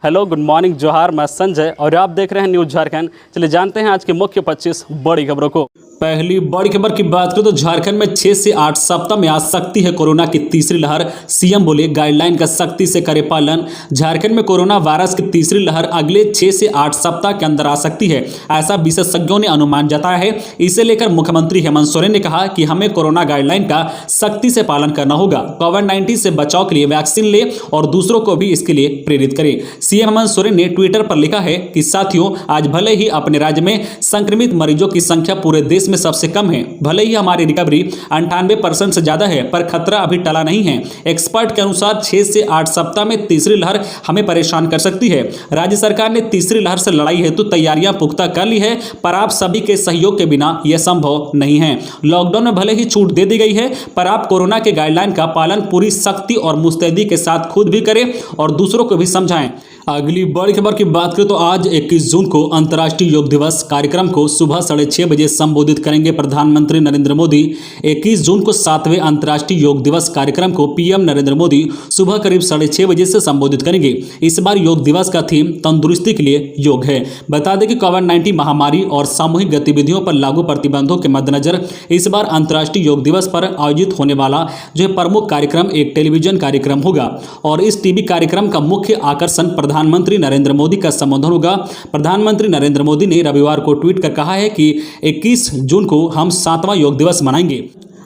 Hello, good morning, जोहार। मैं संजय और आप देख रहे हैं न्यूज़ झारखंड। चलिए जानते हैं आज की मुख्य 25 बड़ी खबरों को। पहली बड़ी खबर की बात करें तो झारखंड में 6 से 8 सप्ताह में आ सकती है कोरोना की तीसरी लहर। सीएम बोले गाइडलाइन का सख्ती से करे पालन। झारखंड में कोरोना वायरस की तीसरी लहर अगले 6 से 8 सप्ताह के अंदर आ सकती है, ऐसा विशेषज्ञों ने अनुमान जताया है। इसे लेकर मुख्यमंत्री हेमंत सोरेन ने कहा कि हमें कोरोना गाइडलाइन का सख्ती से पालन करना होगा। कोविड-19 से बचाव के लिए वैक्सीन ले और दूसरों को भी इसके लिए प्रेरित करें। सीएम हेमंत सोरेन ने ट्विटर पर लिखा है कि साथियों, आज भले ही अपने राज्य में संक्रमित मरीजों की संख्या पूरे देश में सबसे कम है, भले ही हमारी रिकवरी 98% से ज्यादा है, पर खतरा अभी टला नहीं है। एक्सपर्ट के अनुसार 6 से 8 सप्ताह में तीसरी लहर हमें परेशान कर सकती है। राज्य सरकार ने तीसरी लहर से लड़ाई हेतु तैयारियां पुख्ता कर ली है, पर आप सभी के सहयोग के बिना यह संभव नहीं है। लॉकडाउन में भले ही छूट दे दी गई है, पर आप कोरोना के गाइडलाइन का पालन पूरी सख्ती और मुस्तैदी के साथ खुद भी करें और दूसरों को भी समझाएं। अगली बड़ी खबर की बात करें तो आज 21 जून को अंतर्राष्ट्रीय योग दिवस कार्यक्रम को सुबह 6:30 बजे संबोधित करेंगे प्रधानमंत्री नरेंद्र मोदी। 21 जून को 7वें अंतर्राष्ट्रीय योग दिवस कार्यक्रम को पीएम नरेंद्र मोदी सुबह करीब 6:30 बजे से संबोधित करेंगे। इस बार योग दिवस का थीम तंदुरुस्ती के लिए योग है। बता दें कि कोविड-19 महामारी और सामूहिक गतिविधियों पर लागू प्रतिबंधों के मद्देनजर इस बार अंतर्राष्ट्रीय योग दिवस पर आयोजित होने वाला जो प्रमुख कार्यक्रम एक टेलीविजन कार्यक्रम होगा और इस टीवी कार्यक्रम का मुख्य आकर्षण प्रधानमंत्री नरेंद्र मोदी का संबोधन होगा। प्रधानमंत्री नरेंद्र मोदी ने रविवार को ट्वीट कर कहा है कि 21 जून को हम 7वां योग दिवस मनाएंगे।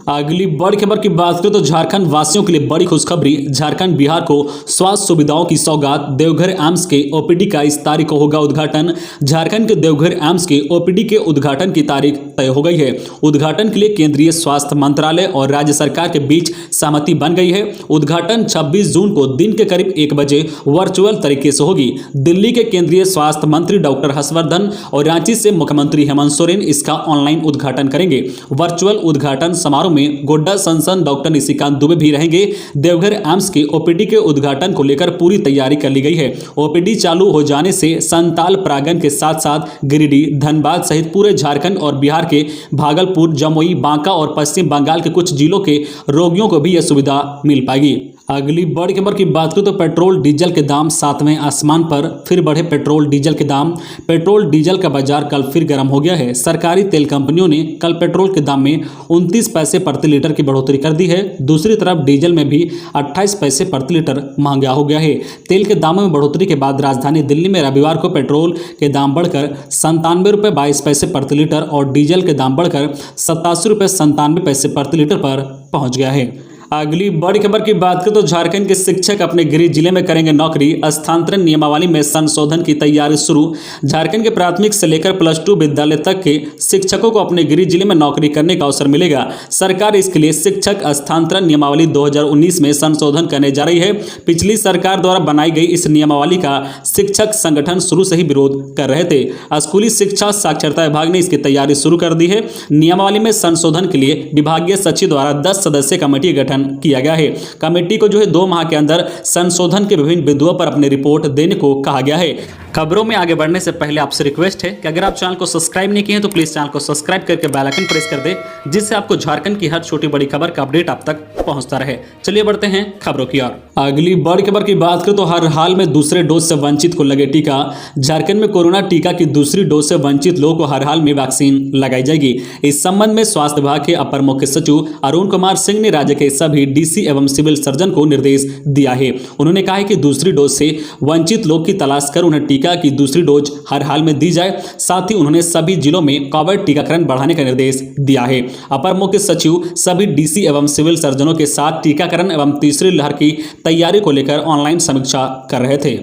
अगली बड़ी खबर की बात करें तो झारखंड वासियों के लिए बड़ी खुशखबरी। झारखंड बिहार को स्वास्थ्य सुविधाओं की सौगात। देवघर एम्स के ओपीडी का इस तारीख को होगा उद्घाटन। झारखंड के देवघर एम्स के ओपीडी के उद्घाटन की तारीख तय हो गई है। उद्घाटन के लिए केंद्रीय स्वास्थ्य मंत्रालय और राज्य सरकार के बीच सहमति बन गई है। उद्घाटन 26 जून को दिन के करीब 1 बजे वर्चुअल तरीके से होगी। दिल्ली के केंद्रीय स्वास्थ्य मंत्री डॉक्टर हर्षवर्धन और रांची से मुख्यमंत्री हेमंत सोरेन इसका ऑनलाइन उद्घाटन करेंगे। वर्चुअल उद्घाटन समारोह में गोड्डा सांसद डॉक्टर निशिकांत दुबे भी रहेंगे। देवघर एम्स के ओपीडी के उद्घाटन को लेकर पूरी तैयारी कर ली गई है। ओपीडी चालू हो जाने से संताल, परागन के साथ साथ गिरिडीह, धनबाद सहित पूरे झारखंड और बिहार के भागलपुर, जमुई, बांका और पश्चिम बंगाल के कुछ जिलों के रोगियों को भी यह सुविधा मिल पाएगी। अगली बड़ी खबर की बात करें तो पेट्रोल डीजल के दाम 7वें आसमान पर। फिर बढ़े पेट्रोल डीजल के दाम। पेट्रोल डीजल का बाजार कल फिर गर्म हो गया है। सरकारी तेल कंपनियों ने कल पेट्रोल के दाम में 29 पैसे प्रति लीटर की बढ़ोतरी कर दी है। दूसरी तरफ डीजल में भी 28 पैसे प्रति लीटर महंगा हो गया है। तेल के दामों में बढ़ोतरी के बाद राजधानी दिल्ली में रविवार को पेट्रोल के दाम बढ़कर 97 रुपये 22 पैसे प्रति लीटर और डीजल के दाम बढ़कर 87 रुपये 97 पैसे प्रति लीटर पर पहुंच गया है। अगली बड़ी खबर की बात करें तो झारखंड के शिक्षक अपने गृह जिले में करेंगे नौकरी। स्थानांतरण नियमावली में संशोधन की तैयारी शुरू। झारखंड के प्राथमिक से लेकर +2 विद्यालय तक के शिक्षकों को अपने गृह जिले में नौकरी करने का अवसर मिलेगा। सरकार इसके लिए शिक्षक स्थानांतरण नियमावली 2019 में संशोधन करने जा रही है। पिछली सरकार द्वारा बनाई गई इस नियमावली का शिक्षक संगठन शुरू से ही विरोध कर रहे थे। स्कूली शिक्षा साक्षरता विभाग ने इसकी तैयारी शुरू कर दी है। नियमावली में संशोधन के लिए विभागीय सचिव द्वारा 10 सदस्यीय कमेटी गठन किया गया है। कमेटी को 2 माह के अंदर संशोधन के विभिन्न बिंदुओं पर अपनी रिपोर्ट देने को कहा गया है। खबरों में आगे बढ़ने से पहले आपसे रिक्वेस्ट है कि अगर आप चैनल को सब्सक्राइब नहीं किए हैं तो प्लीज चैनल को सब्सक्राइब करके बेल आइकन प्रेस कर दें, जिससे आपको झारखंड की हर छोटी बड़ी खबर का अपडेट आप तक पहुंचता रहे। चलिए बढ़ते हैं खबरों की ओर। अगली बड़ी खबर की बात करें तो हर हाल में दूसरे डोज से वंचित को लगे टीका। झारखंड में कोरोना टीका की दूसरी डोज से वंचित लोगों को हर हाल में वैक्सीन लगाई जाएगी। इस संबंध में स्वास्थ्य विभाग के अपर मुख्य सचिव अरुण कुमार सिंह ने राज्य के सभी डीसी एवं सिविल सर्जन को निर्देश दिया है। उन्होंने कहा है कि दूसरी डोज से वंचित लोग की तलाश कर उन्हें टीका की दूसरी डोज हर हाल में दी जाए। साथ ही उन्होंने सभी जिलों में कोविड टीकाकरण बढ़ाने का निर्देश दिया है। अपर मुख्य सचिव सभी डीसी एवं सिविल सर्जनों के साथ टीकाकरण एवं तीसरी लहर की तैयारी को लेकर ऑनलाइन समीक्षा कर रहे थे।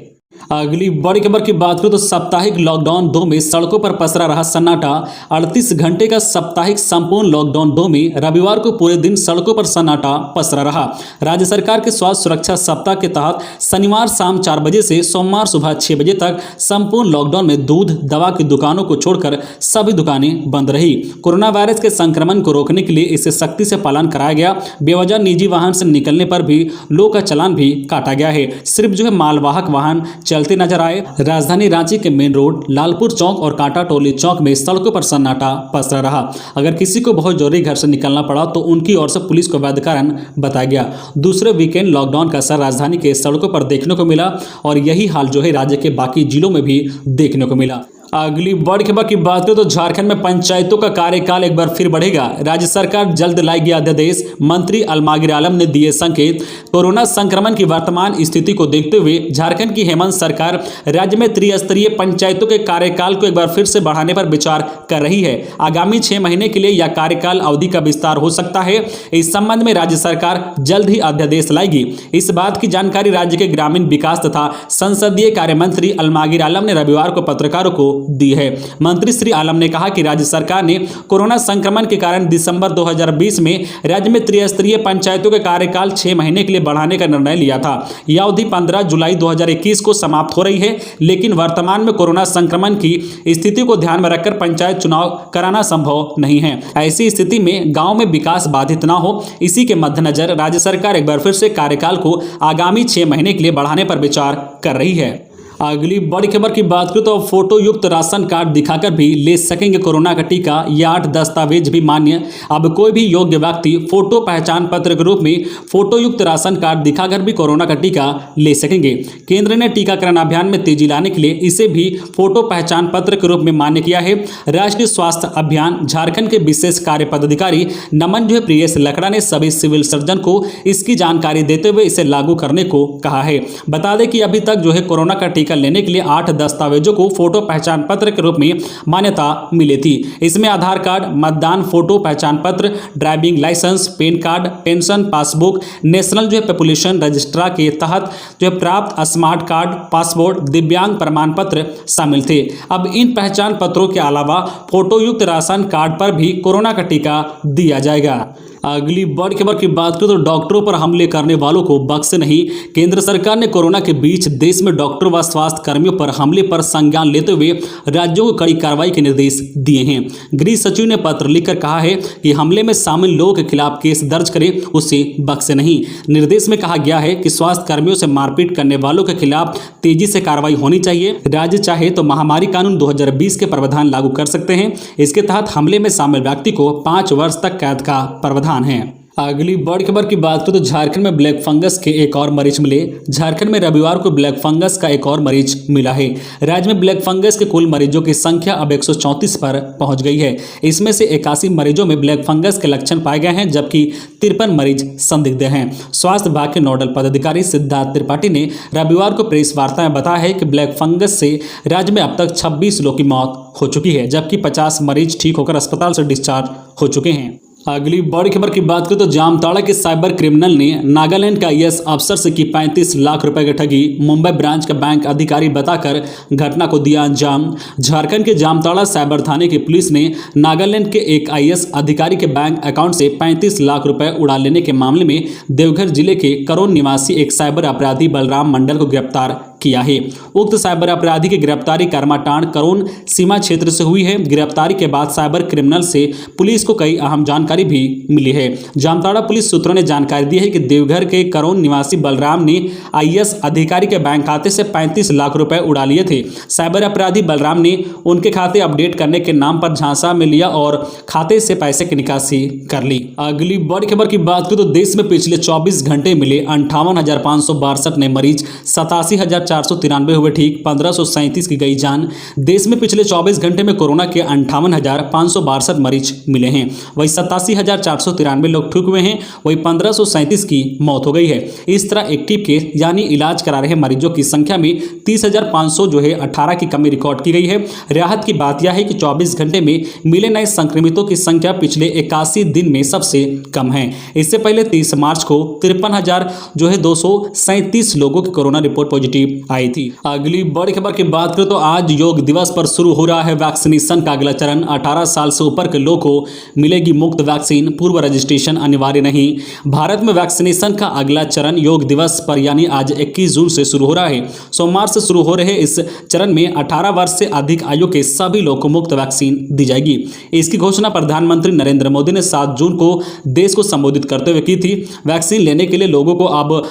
अगली बड़ी खबर की बात करें तो साप्ताहिक लॉकडाउन 2 में सड़कों पर पसरा रहा सन्नाटा। 38 घंटे का साप्ताहिक संपूर्ण लॉकडाउन 2 में रविवार को पूरे दिन सड़कों पर सन्नाटा पसरा रहा। राज्य सरकार के स्वास्थ्य सुरक्षा सप्ताह के तहत शनिवार शाम 4 बजे से सोमवार सुबह 6 बजे तक संपूर्ण लॉकडाउन में दूध, दवा की दुकानों को छोड़कर सभी दुकानें बंद रही। कोरोना वायरस के संक्रमण को रोकने के लिए इसे सख्ती से पालन कराया गया। बेवजह निजी वाहन से निकलने पर भी लोगों का चालान भी काटा गया है। सिर्फ मालवाहक वाहन चलते नजर आए। राजधानी रांची के मेन रोड, लालपुर चौक और कांटा टोली चौक में सड़कों पर सन्नाटा पसरा रहा। अगर किसी को बहुत जरूरी घर से निकलना पड़ा तो उनकी ओर से पुलिस को वैध कारण बताया गया। दूसरे वीकेंड लॉकडाउन का असर राजधानी के सड़कों पर देखने को मिला और यही हाल जो है राज्य के बाकी जिलों में भी देखने को मिला। अगली बड़ी खबर की बात करें तो झारखंड में पंचायतों का कार्यकाल एक बार फिर बढ़ेगा। राज्य सरकार जल्द लाएगी अध्यादेश। मंत्री अलमागिर आलम ने दिए संकेत। कोरोना संक्रमण की वर्तमान स्थिति को देखते हुए झारखंड की हेमंत सरकार राज्य में त्रिस्तरीय पंचायतों के कार्यकाल को एक बार फिर से बढ़ाने पर विचार कर रही है। आगामी 6 महीने के लिए यह कार्यकाल अवधि का विस्तार हो सकता है। इस संबंध में राज्य सरकार जल्द ही अध्यादेश लाएगी। इस बात की जानकारी राज्य के ग्रामीण विकास तथा संसदीय कार्य मंत्री अलमागिर आलम ने रविवार को पत्रकारों को दी है। मंत्री श्री आलम ने कहा कि राज्य सरकार ने कोरोना संक्रमण के कारण दिसंबर 2020 में राज्य में त्रिस्तरीय पंचायतों के कार्यकाल 6 महीने के लिए बढ़ाने का निर्णय लिया था। यह अवधि 15 जुलाई 2021 को समाप्त हो रही है, लेकिन वर्तमान में कोरोना संक्रमण की स्थिति को ध्यान में रखकर पंचायत चुनाव कराना संभव नहीं है। ऐसी स्थिति में गांव में विकास बाधित न हो, इसी के मद्देनजर राज्य सरकार एक बार फिर से कार्यकाल को आगामी 6 महीने के लिए बढ़ाने पर विचार कर रही है। अगली बड़ी खबर की बात करें तो फोटो युक्त राशन कार्ड दिखाकर भी ले सकेंगे कोरोना का टीका। ये 8 दस्तावेज भी मान्य। अब कोई भी योग्य व्यक्ति फोटो पहचान पत्र के रूप में फोटो युक्त राशन कार्ड दिखाकर भी कोरोना का टीका ले सकेंगे। केंद्र ने टीकाकरण अभियान में तेजी लाने के लिए इसे भी फोटो पहचान पत्र के रूप में मान्य किया है। राष्ट्रीय स्वास्थ्य अभियान झारखंड के विशेष कार्य पदाधिकारी नमन प्रियेश लकड़ा ने सभी सिविल सर्जन को इसकी जानकारी देते हुए इसे लागू करने को कहा है। बता दें कि अभी तक जो है कोरोना का टीका लेने के लिए 8 दस्तावेजों को फोटो पहचान पत्र के रूप में मान्यता मिली थी। इसमें आधार कार्ड, मतदान फोटो पहचान पत्र, driving licence, PAN card, pension passbook, national population registrar के तहत प्राप्त स्मार्ट कार्ड, पासपोर्ट, दिव्यांग प्रमाण पत्र शामिल थे। अब इन पहचान पत्रों के अलावा फोटो युक्त राशन कार्ड पर भी कोरोना का टीका दिया जाएगा। अगली बड़ी खबर की बात करें तो डॉक्टरों पर हमले करने वालों को बख्शे नहीं। केंद्र सरकार ने कोरोना के बीच देश में डॉक्टरों व स्वास्थ्य कर्मियों पर हमले पर संज्ञान लेते हुए राज्यों को कड़ी कार्रवाई के निर्देश दिए हैं। गृह सचिव ने पत्र लिखकर कहा है कि हमले में शामिल लोगों के खिलाफ केस दर्ज करें, उसे बख्शे नहीं। निर्देश में कहा गया है कि स्वास्थ्य कर्मियों से मारपीट करने वालों के खिलाफ तेजी से कार्रवाई होनी चाहिए। राज्य चाहे तो महामारी कानून 2020 के प्रावधान लागू कर सकते हैं। इसके तहत हमले में शामिल व्यक्ति को 5 वर्ष तक कैद का प्रावधान है। अगली बड़ी खबर की बात करें तो झारखंड में ब्लैक फंगस के एक और मरीज मिले। झारखंड में रविवार को ब्लैक फंगस का एक और मरीज मिला है। राज्य में ब्लैक फंगस के कुल मरीजों की संख्या अब 134 पर पहुंच गई है। इसमें से 81 मरीजों में ब्लैक फंगस के लक्षण पाए गए हैं, जबकि 53 मरीज संदिग्ध हैं। स्वास्थ्य विभाग के नोडल पदाधिकारी सिद्धार्थ त्रिपाठी ने रविवार को प्रेस वार्ता में बताया है कि ब्लैक फंगस से राज्य में अब तक 26 लोगों की मौत हो चुकी है, जबकि 50 मरीज ठीक होकर अस्पताल से डिस्चार्ज हो चुके हैं। अगली बड़ी खबर की बात करें तो जामताड़ा के साइबर क्रिमिनल ने नागालैंड का आईएएस अफसर से की 35 लाख रुपए की ठगी। मुंबई ब्रांच का बैंक अधिकारी बताकर घटना को दिया अंजाम। झारखंड के जामताड़ा साइबर थाने की पुलिस ने नागालैंड के एक आईएएस अधिकारी के बैंक अकाउंट से 35 लाख रुपए उड़ा लेने के मामले में देवघर जिले के करोन निवासी एक साइबर अपराधी बलराम मंडल को गिरफ्तार किया है। उक्त साइबर अपराधी की गिरफ्तारी करमाटांड करोन सीमा क्षेत्र से हुई है। गिरफ्तारी के बाद साइबर क्रिमिनल से पुलिस को कई अहम जानकारी भी मिली है। जामताड़ा पुलिस सूत्रों ने जानकारी दी है कि देवघर के करोन निवासी बलराम ने आईएएस अधिकारी के बैंक खाते से 35 लाख रुपए उड़ा लिए थे। साइबर अपराधी बलराम ने उनके खाते अपडेट करने के नाम पर झांसा में लिया और खाते से पैसे की निकासी कर ली। अगली बड़ी खबर की बात करें तो देश में पिछले 24 घंटे मिले 58,562 नए मरीज, 87,493 हुए ठीक, 1537 की गई जान। देश में पिछले 24 घंटे में कोरोना के 58,562 मरीज मिले हैं। वही 87,493 लोग ठीक हुए हैं। वही 1537 की मौत हो गई है। इस तरह एक्टिव केस यानी इलाज करा रहे मरीजों की संख्या में 30,500 18 की कमी रिकॉर्ड की गई है। राहत की बात यह है कि 24 घंटे में मिले नए संक्रमितों की संख्या पिछले 81 दिन में सबसे कम है। इससे पहले 30 मार्च को 53,237 लोगों की कोरोना रिपोर्ट पॉजिटिव आई थी। अगली बड़ी खबर की बात करें तो आज योग दिवस पर शुरू हो रहा है वैक्सीनेशन का अगला चरण। 18 साल से ऊपर के लोगों को मिलेगी मुफ्त वैक्सीन, पूर्व रजिस्ट्रेशन अनिवार्य नहीं। भारत में वैक्सीनेशन का अगला चरण योग दिवस पर यानी आज 21 जून से शुरू हो रहा है। सोमवार से शुरू हो रहे इस चरण में 18 वर्ष से अधिक आयु के सभी लोगों को मुफ्त वैक्सीन दी जाएगी। इसकी घोषणा प्रधानमंत्री नरेंद्र मोदी ने 7 जून को देश को संबोधित करते हुए की थी। वैक्सीन लेने के लिए लोगों को अब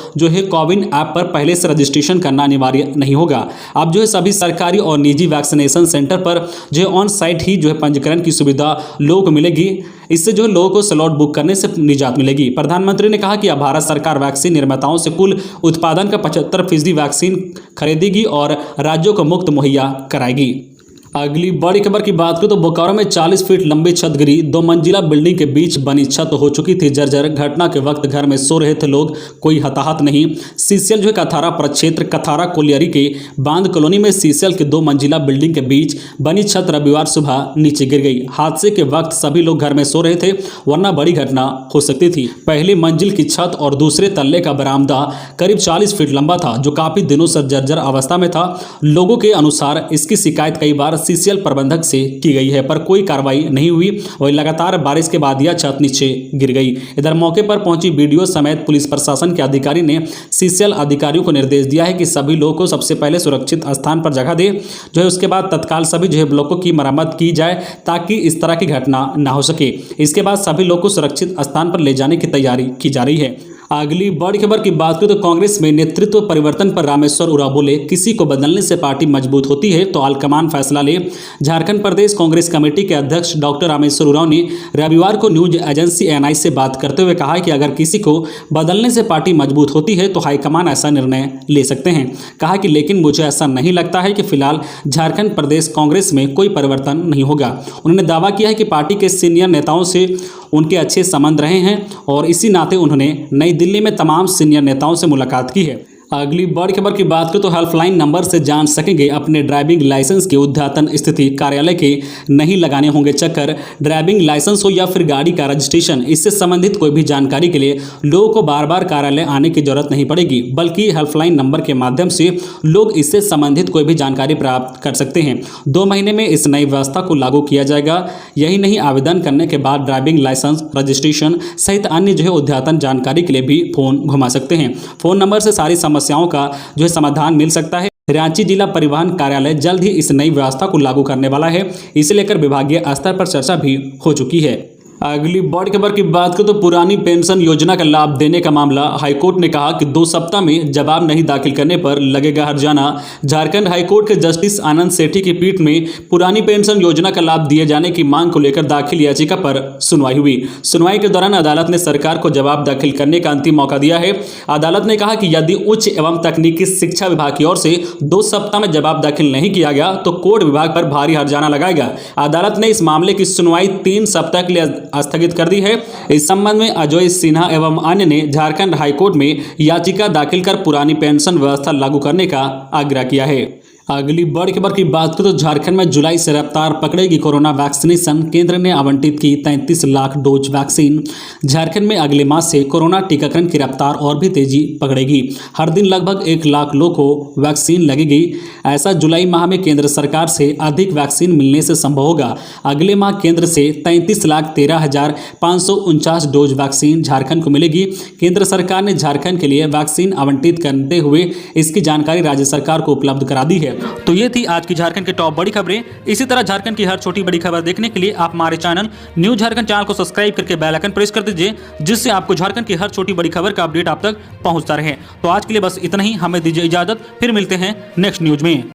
कोविन ऐप पर पहले से रजिस्ट्रेशन करना अनिवार्य नहीं होगा। अब जो है सभी सरकारी और निजी वैक्सीनेशन सेंटर पर जो है ऑन साइट ही जो है पंजीकरण की सुविधा लोगों को मिलेगी। इससे जो है लोगों को स्लॉट बुक करने से निजात मिलेगी। प्रधानमंत्री ने कहा कि अब भारत सरकार वैक्सीन निर्माताओं से कुल उत्पादन का 75% वैक्सीन खरीदेगी और राज्यों को मुफ्त मुहैया कराएगी। अगली बड़ी खबर की बात करें तो बोकारो में 40 फीट लंबी छत गिरी, 2 मंजिला बिल्डिंग के बीच बनी छत हो चुकी थी जर्जर। घटना के वक्त घर में सो रहे थे लोग, कोई हताहत नहीं। सीसीएल जो है कथारा प्रक्षेत्र कथारा कोलियरी के बांध कॉलोनी में सीसीएल के 2 मंजिला बिल्डिंग के बीच बनी छत रविवार सुबह नीचे गिर गई। हादसे के वक्त सभी लोग घर में सो रहे थे, वरना बड़ी घटना हो सकती थी। पहली मंजिल की छत और दूसरे तल्ले का बरामदा करीब 40 फीट लंबा था, जो काफी दिनों से जर्जर अवस्था में था। लोगों के अनुसार इसकी शिकायत कई बार सीसीएल प्रबंधक से की गई है, पर कोई कार्रवाई नहीं हुई। वही लगातार बारिश के बाद यह छत नीचे गिर गई। इधर मौके पर पहुंची बीडीओ समेत पुलिस प्रशासन के अधिकारी ने सीसीएल अधिकारियों को निर्देश दिया है कि सभी लोगों को सबसे पहले सुरक्षित स्थान पर जगह दे, जो है उसके बाद तत्काल सभी जो है ब्लॉकों की मरम्मत की जाए ताकि इस तरह की घटना न हो सके। इसके बाद सभी लोगों को सुरक्षित स्थान पर ले जाने की तैयारी की जा रही है। अगली बड़ी खबर की बात करें तो कांग्रेस में नेतृत्व परिवर्तन पर रामेश्वर उरांव बोले, किसी को बदलने से पार्टी मजबूत होती है तो हाईकमान फैसला ले। झारखंड प्रदेश कांग्रेस कमेटी के अध्यक्ष डॉक्टर रामेश्वर उरांव ने रविवार को न्यूज एजेंसी एएनआई से बात करते हुए कहा कि अगर किसी को बदलने से पार्टी मजबूत होती है तो हाईकमान ऐसा निर्णय ले सकते हैं। कहा कि लेकिन मुझे ऐसा नहीं लगता है कि फिलहाल झारखंड प्रदेश कांग्रेस में कोई परिवर्तन नहीं होगा। उन्होंने दावा किया है कि पार्टी के सीनियर नेताओं से उनके अच्छे संबंध रहे हैं और इसी नाते उन्होंने नई दिल्ली में तमाम सीनियर नेताओं से मुलाकात की है। अगली बड़ी खबर की बात करें तो हेल्पलाइन नंबर से जान सकेंगे अपने ड्राइविंग लाइसेंस की उद्यतन स्थिति। कार्यालय के नहीं लगाने होंगे चक्कर। ड्राइविंग लाइसेंस हो या फिर गाड़ी का रजिस्ट्रेशन, इससे संबंधित कोई भी जानकारी के लिए लोगों को बार बार कार्यालय आने की जरूरत नहीं पड़ेगी, बल्कि हेल्पलाइन नंबर के माध्यम से लोग इससे संबंधित कोई भी जानकारी प्राप्त कर सकते हैं। 2 महीने में इस नई व्यवस्था को लागू किया जाएगा। यही नहीं, आवेदन करने के बाद ड्राइविंग लाइसेंस, रजिस्ट्रेशन सहित अन्य जो है उद्यतन जानकारी के लिए भी फोन घुमा सकते हैं। फोन नंबर से सारी समस्याओं का जो है समाधान मिल सकता है। रांची जिला परिवहन कार्यालय जल्द ही इस नई व्यवस्था को लागू करने वाला है। इसे लेकर विभागीय स्तर पर चर्चा भी हो चुकी है। अगली बड़ी खबर की बात करें तो पुरानी पेंशन योजना का लाभ देने का मामला। हाईकोर्ट ने कहा कि 2 सप्ताह में जवाब नहीं दाखिल करने पर लगेगा हर्जाना। झारखंड हाईकोर्ट के जस्टिस आनंद सेठी की पीठ में पुरानी पेंशन योजना का लाभ दिए जाने की मांग को लेकर दाखिल याचिका पर सुनवाई हुई। सुनवाई के दौरान अदालत ने सरकार को जवाब दाखिल करने का अंतिम मौका दिया है। अदालत ने कहा कि यदि उच्च एवं तकनीकी शिक्षा विभाग की ओर से 2 सप्ताह में जवाब दाखिल नहीं किया गया तो कोर्ट विभाग पर भारी हर्जाना लगाएगा। अदालत ने इस मामले की सुनवाई 3 सप्ताह के लिए स्थगित कर दी है। इस संबंध में अजय सिन्हा एवं अन्य ने झारखंड हाईकोर्ट में याचिका दाखिल कर पुरानी पेंशन व्यवस्था लागू करने का आग्रह किया है। अगली बड़ी खबर की बात करें तो झारखंड में जुलाई से रफ्तार पकड़ेगी कोरोना वैक्सीनेशन। केंद्र ने आवंटित की 33 लाख डोज वैक्सीन। झारखंड में अगले माह से कोरोना टीकाकरण की रफ्तार और भी तेजी पकड़ेगी। हर दिन लगभग 1 लाख लोगों को वैक्सीन लगेगी। ऐसा जुलाई माह में केंद्र सरकार से अधिक वैक्सीन मिलने से संभव होगा। अगले माह केंद्र से 33,13,549 डोज वैक्सीन झारखंड को मिलेगी। केंद्र सरकार ने झारखंड के लिए वैक्सीन आवंटित करते हुए इसकी जानकारी राज्य सरकार को उपलब्ध करा दी है। तो ये थी आज की झारखंड की टॉप बड़ी खबरें। इसी तरह झारखंड की हर छोटी बड़ी खबर देखने के लिए आप हमारे चैनल न्यूज झारखंड चैनल को सब्सक्राइब करके बेल आइकन प्रेस कर दीजिए, जिससे आपको झारखंड की हर छोटी बड़ी खबर का अपडेट आप तक पहुंचता रहे। तो आज के लिए बस इतना ही। हमें दीजिए इजाजत, फिर मिलते हैं नेक्स्ट न्यूज में।